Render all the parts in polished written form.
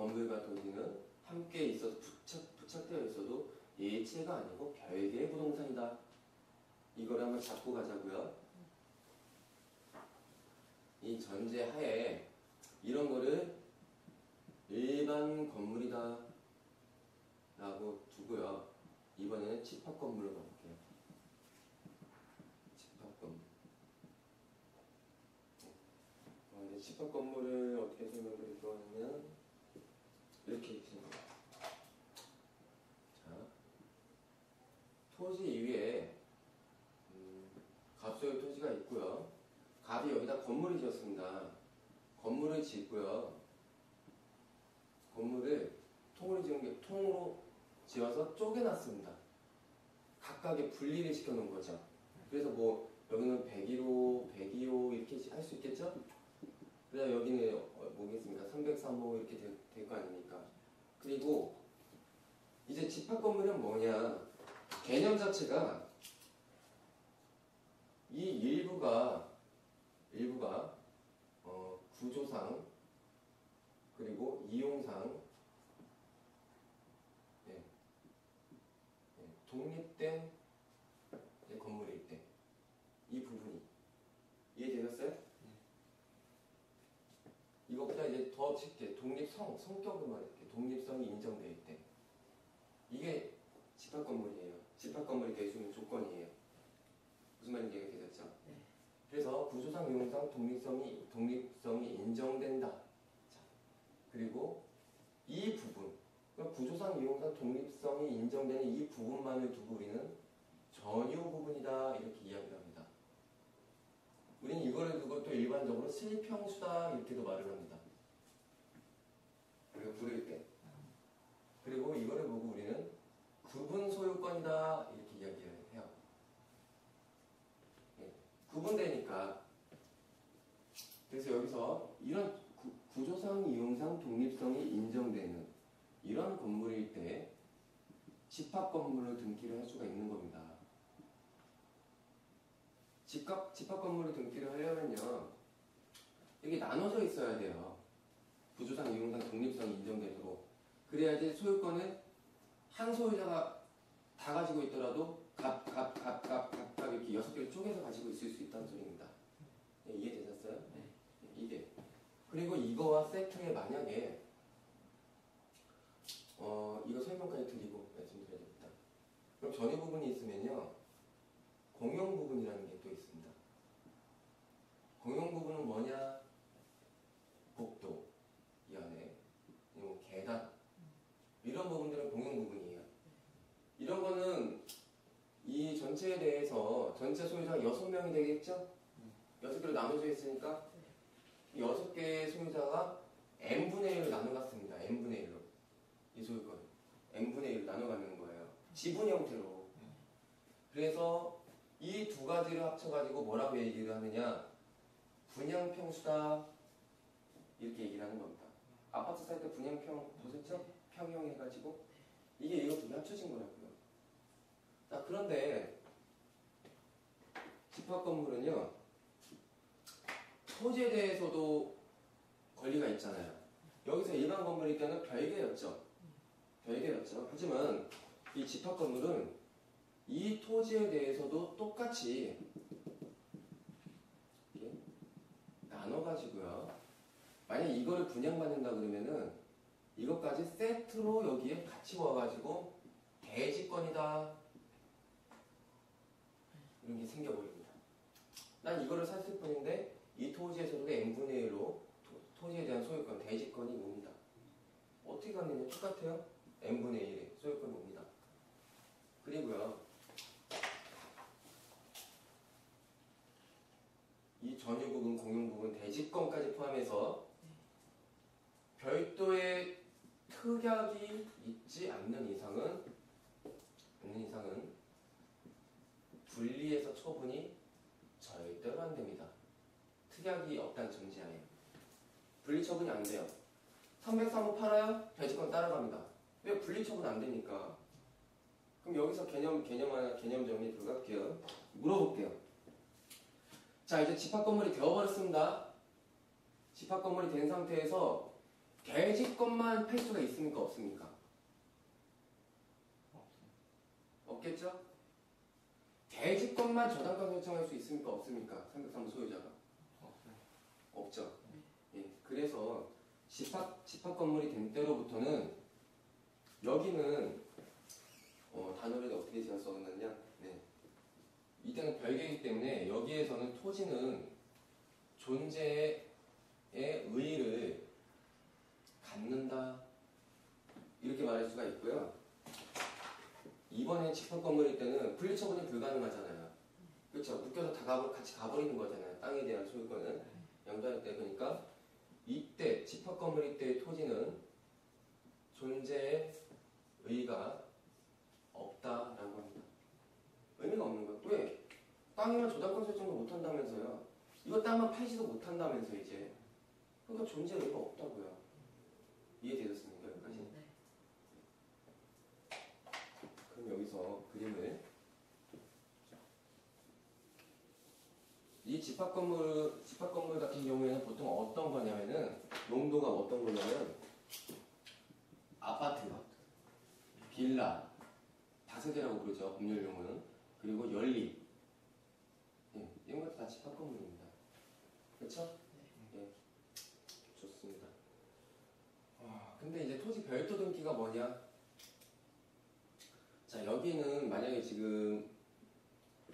건물과 토지는 함께 있어서 부착되어 있어도 일체가 아니고 별개의 부동산이다. 이걸 한번 잡고 가자고요. 이 전제 하에 이런 거를 일반 건물이다 라고 두고요. 이번에는 집합 건물로 가볼게요. 집합 건물. 이제 집합 건물을 어떻게 설명드릴까 하면 이렇게 있습니다. 자, 토지 위에 갑소의 토지가 있고요. 갑이 여기다 건물을 지었습니다. 건물을 짓고요. 건물을 통으로 지어서 쪼개놨습니다. 각각의 분리를 시켜놓은 거죠. 그래서 뭐 여기는 101호, 102호 이렇게 할 수 있겠죠? 그다음 여기는 뭐겠습니까? 303호 이렇게 될 거 아닙니까? 그리고 이제 집합 건물은 뭐냐? 개념 자체가 이 일부가 구조상 그리고 이용상 독립된 건물일 때 이 부분이 이해되셨어요? 이것보다 이제 더 쉽게 성격을 말할게. 독립성이 인정될 때 이게 집합 건물이에요. 집합 건물이 될 수 있는 조건이에요. 무슨 말인지 이해되셨죠? 네. 그래서 구조상 이용상 독립성이 인정된다. 자, 그리고 이 부분, 그러니까 구조상 이용상 독립성이 인정되는 이 부분만을 두고 우리는 전유 부분이다 이렇게 이야기를 합니다. 우리는 이거를 두고 또 일반적으로 실평수다 이렇게도 말을 합니다. 우리가 부를 때. 그리고 이거를 보고 우리는 구분 소유권이다 이렇게 이야기를 해요. 구분되니까. 그래서 여기서 이런 구조상 이용상 독립성이 인정되는 이런 건물일 때 집합 건물을 등기를 할 수가 있는 겁니다. 집합 건물을 등기를 하려면요, 이게 나눠져 있어야 돼요. 구조상 이용상 독립성이 인정되도록. 그래야지 소유권을 한 소유자가 다 가지고 있더라도 각각 이렇게 6개를 쪼개서 가지고 있을 수 있다는 소리입니다. 네, 이해되셨어요? 네. 이게. 그리고 이거와 세트에 만약에 이거 설명까지 드리고 말씀드려야 됩니다. 그럼 전유 부분이 있으면요, 공용 부분이라는 게 또 있습니다. 공용 부분은 뭐냐? 복도, 이 안에, 뭐 계단, 이런 부분들은 공용 부분이에요. 이런 거는 이 전체에 대해서 전체 소유자가 6명이 되겠죠? 6개로 나눠져 있으니까 6개의 소유자가 n분의 1로 나눠갔습니다. n분의 1로. 이 소유권 n분의 1로 나눠가는 거예요. 지분 형태로. 그래서 이 두 가지를 합쳐가지고 뭐라고 얘기를 하느냐? 분양평수다 이렇게 얘기를 하는 겁니다. 아파트 살 때 분양평 보셨죠? 평형 해가지고 이게 이거 두 개 합쳐진 거라고요. 자, 그런데 집합 건물은요, 토지에 대해서도 권리가 있잖아요. 여기서 일반 건물일 때는 별개였죠. 하지만 이 집합 건물은 이 토지에 대해서도 똑같이 이렇게 나눠가지고요. 만약에 이거를 분양받는다 그러면은 이것까지 세트로 여기에 같이 와가지고 대지권이다 이런 게 생겨버립니다. 난 이거를 샀을 뿐인데 이 토지에서도 n분의 1로 토지에 대한 소유권, 대지권이 옵니다. 어떻게 갔느냐? 똑같아요. n분의 1의 소유권이 옵니다. 그리고요, 이 전유 부분, 공용 부분, 대지권까지 포함해서 별도의 특약이 있지 않는 이상은 분리해서 처분이 절대로 안 됩니다. 특약이 없다는 전제하에. 분리 처분이 안 돼요. 303호 팔아요? 대지권 따라갑니다. 왜 분리 처분 안 되니까? 그럼 여기서 개념 정리 들어갈게요. 물어볼게요. 자, 이제 집합 건물이 되어버렸습니다. 집합 건물이 된 상태에서 대지권만 팔 수가 있습니까? 없습니까? 없겠죠? 대지권만 저당권 설정할 수 있습니까? 없습니까? 303호 소유자가? 없죠. 예, 그래서 집합 건물이 된 때로부터는 여기는 단어를 어떻게 제가 써놨냐? 네. 이때는 별개이기 때문에 여기에서는 토지는 존재의 의의를 갖는다 이렇게 말할 수가 있고요. 이번에 집합 건물일 때는 분리처분이 불가능하잖아요. 그렇죠? 묶여서 다 같이 가버리는 거잖아요. 땅에 대한 소유권은 양도할 때. 그러니까 이때 집합 건물일 때의 토지는 존재의 의의가 없다라고 합니다. 의미가 없는 거예요. 왜? 땅이면 저당권 설정도 못한다면서요. 이거 땅만 팔지도 못한다면서 이제. 그러니까 존재 의의가 없다고요. 이해되셨습니까? 여기까지? 네. 그럼 여기서 그림을 이 집합 건물 같은 경우에는 보통 어떤 거냐면은 용도가 어떤 거냐면 아파트, 빌라, 다세대라고 부르죠. 법률 용어는. 그리고 연립. 예, 이런 것도 다 집합 건물입니다. 그렇죠? 예, 좋습니다. 근데 이제 토지 별도 등기가 뭐냐? 자, 여기는 만약에 지금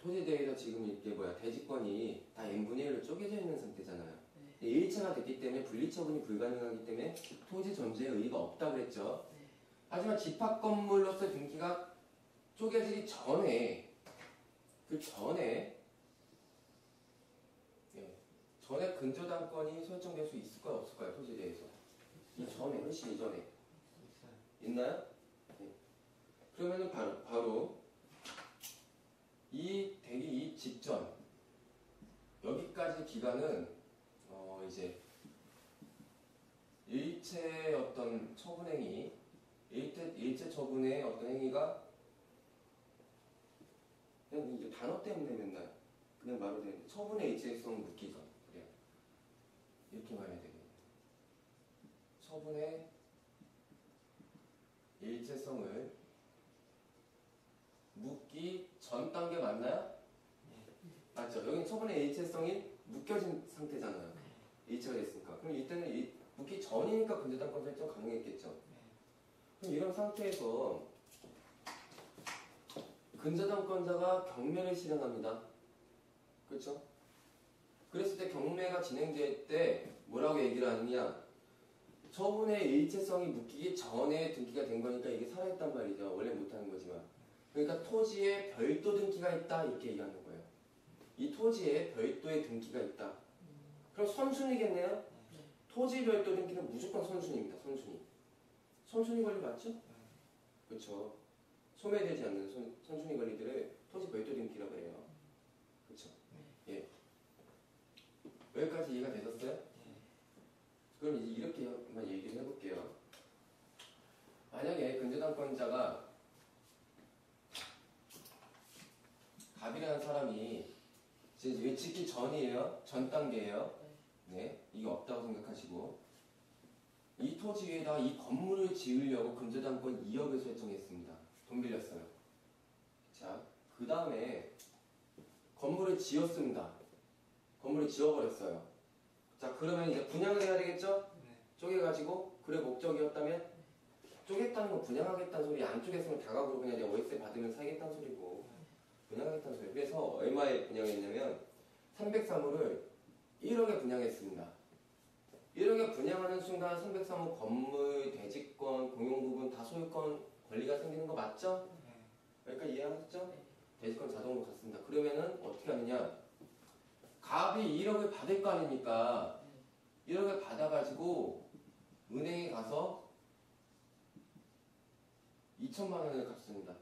토지에 대해서 지금 이렇게 대지권이 다 n분의 1로 쪼개져 있는 상태잖아요. 네. 일체가 됐기 때문에 분리처분이 불가능하기 때문에 토지 존재의 의의가 없다고 그랬죠. 네. 하지만 집합 건물로서 등기가 쪼개지기 전에 전에 근저당권이 설정될 수 있을까요? 없을까요? 토지에 대해서. 이 전에, 훨씬 이전에. 있나요? 네. 그러면은 바로 이 되기 이 직전 여기까지 기간은 이제 일체 어떤 처분행위, 일체 처분의 어떤 행위가 그냥 이제 단어 때문에 맨날 그냥 말로 되는데 처분의 일체성 묻기 전 그래요. 이렇게 말해야 되겠네요. 처분의 일체성을 묻기 전 단계 맞나요? 맞죠? 여기는 처분의 일체성이 묶여진 상태잖아요. 일체가 됐으니까. 그럼 이때는 묻기 전이니까 근저당권 설정 가능했겠죠. 그럼 이런 상태에서 근저당권자가 경매를 실행합니다. 그렇죠? 그랬을 때 경매가 진행될 때 뭐라고 얘기를 하느냐? 처분의 일체성이 묶이기 전에 등기가 된 거니까 이게 살아있단 말이죠. 원래 못하는 거지만. 그러니까 토지에 별도 등기가 있다 이렇게 얘기하는 거예요. 이 토지에 별도의 등기가 있다. 그럼 선순위겠네요? 토지 별도 등기는 무조건 선순위입니다. 선순위 권리 맞죠? 그렇죠. 소매되지 않는 선순위 권리들을 토지 별도 등기라고 해요. 그렇죠? 예. 여기까지 이해가 되셨어요? 그럼 이제 이렇게만 얘기를 해볼게요. 만약에 근저당권자가 갑이라는 사람이 지금 외치기 전이에요? 전 단계예요? 네, 이게 없다고 생각하시고 이 토지 위에다 이 건물을 지으려고 근저당권 2억을 설정했습니다. 돈 빌렸어요. 자, 그 다음에 건물을 지었습니다. 건물을 지어버렸어요. 자, 그러면 이제 분양을 해야 되겠죠? 쪼개가지고 그래 목적이었다면 쪼갰다는 건 분양하겠다는 소리. 안 쪼갰으면 다각으로 그냥 내가 월세 받으면 살겠다는 소리고 분양하겠다는 소리. 그래서 얼마에 분양했냐면 303호를 1억에 분양했습니다. 1억에 분양하는 순간 303호 건물, 대지권, 공용부분 다 소유권 권리가 생기는 거 맞죠? 여기까지 이해하셨죠? 대지권 자동으로 갔습니다. 그러면은 어떻게 하느냐? 갑이 1억을 받을 거 아닙니까? 1억을 받아가지고 은행에 가서 2천만 원을 갚습니다.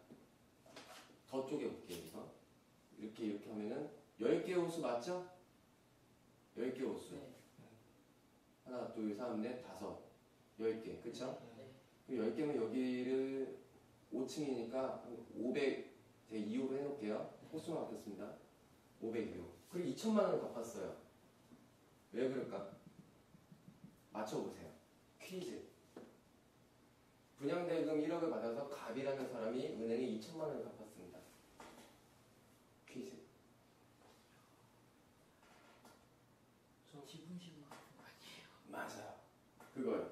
더 쪼개볼게요. 여기서 이렇게 하면은 10개 호수 맞죠? 10개 호수. 하나, 둘, 셋, 넷, 다섯. 10개. 그쵸? 10개면 여기를 5층이니까 500, 제가 2호로 해놓을게요. 호수만 바뀌었습니다. 502호. 그리고 2천만 원을 갚았어요. 왜 그럴까? 맞춰보세요. 퀴즈. 대금 1억을 받아서 갑이라는 사람이 은행에 2천만 원을 갚았습니다. 퀴즈. 지분식 같은 거 아니에요? 맞아요. 그거요.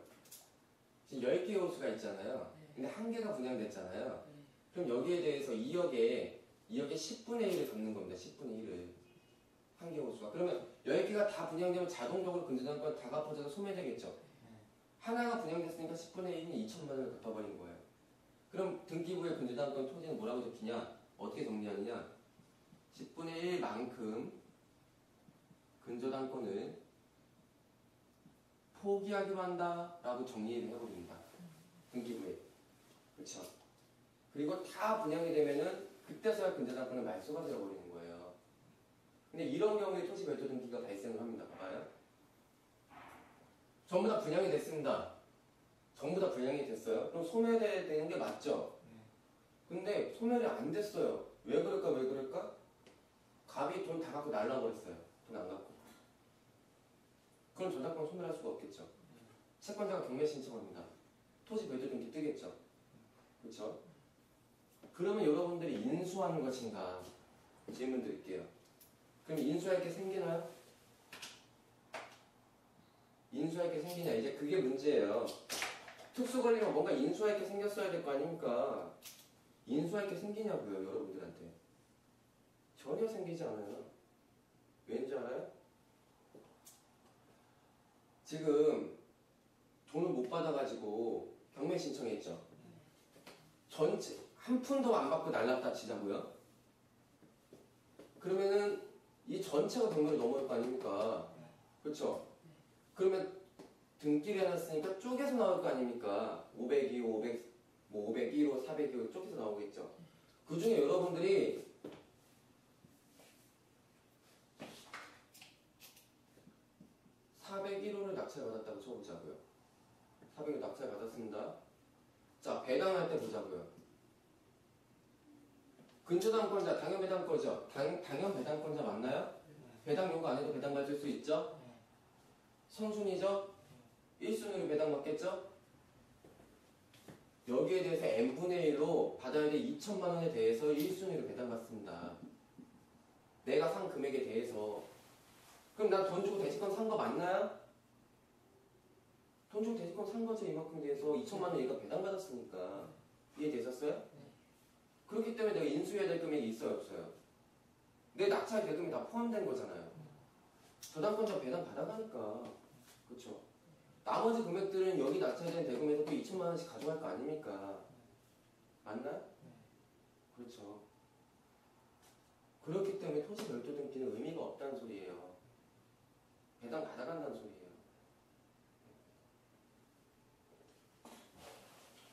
지금 10개의 호수가 있잖아요. 네. 근데 한 개가 분양됐잖아요. 네. 그럼 여기에 대해서 2억에 10분의 1을 갚는 겁니다. 10분의 1을. 한 개 호수가. 그러면 10개가 다 분양되면 자동적으로 근저당권 다 갚아져서 소멸되겠죠. 하나가 분양됐으니까 10분의 1은 2천만 원을 갚아버린 거예요. 그럼 등기부의 근저당권 토지는 뭐라고 적히냐? 어떻게 정리하느냐? 10분의 1만큼 근저당권을 포기하기로 한다라고 정리를 해버립니다. 등기부에. 그렇죠? 그리고 다 분양이 되면은 그때서야 근저당권은 말소가 되어버리는 거예요. 근데 이런 경우에 토지 별도 등기가 발생을 합니다. 봐봐요. 전부 다 분양이 됐습니다. 전부 다 분양이 됐어요. 그럼 소멸되는 게 맞죠? 근데 소멸이 안 됐어요. 왜 그럴까 왜 그럴까? 갑이 돈 다 갖고 날라버렸어요. 돈 안 갖고. 그럼 저작권 소멸할 수가 없겠죠. 채권자가 경매 신청합니다. 토지 별도 등기 뜨겠죠. 그렇죠? 그러면 여러분들이 인수하는 것인가? 질문 드릴게요. 그럼 인수할 게 생기나요? 인수할 게 생기냐? 이제 그게 문제예요. 특수 권리가 뭔가 인수할 게 생겼어야 될 거 아닙니까? 인수할 게 생기냐고요, 여러분들한테. 전혀 생기지 않아요. 왠지 알아요? 지금 돈을 못 받아가지고 경매 신청했죠. 전체 한 푼도 안 받고 날랐다 치자고요. 그러면은 이 전체가 경매로 넘어올 거 아닙니까? 그렇죠? 그러면 등기를 해놨으니까 쪼개서 나올 거 아닙니까? 502, 500, 뭐 501호, 402호 쪼개서 나오겠죠. 그 중에 여러분들이 (401호를) 낙찰 받았다고 쳐보자고요. 401호 낙찰 받았습니다. 자, 배당할 때 보자고요. 근저당권자, 당연 배당권자, 당연 배당권자 맞나요? 배당 요구 안 해도 배당 받을 수 있죠? 선순위죠? 1순위로 배당 받겠죠? 여기에 대해서 n분의 1로 받아야 될 2천만 원에 대해서 1순위로 배당받습니다. 내가 산 금액에 대해서. 그럼 나 돈 주고 대지권 산 거 맞나요? 돈 주고 대지권 산 거죠. 이만큼 대해서 2천만 원 얘가 배당받았으니까. 이해되셨어요? 그렇기 때문에 내가 인수해야 될 금액이 있어요, 없어요? 내 낙찰 대금이 다 포함된 거잖아요. 저당권자 배당 받아가니까. 그렇죠? 나머지 금액들은 여기 낙찰된 대금에서 또 2천만 원씩 가져갈 거 아닙니까? 맞나요? 그렇죠. 그렇기 때문에 토지 별도 등기는 의미가 없다는 소리예요. 배당 받아간다는 소리예요.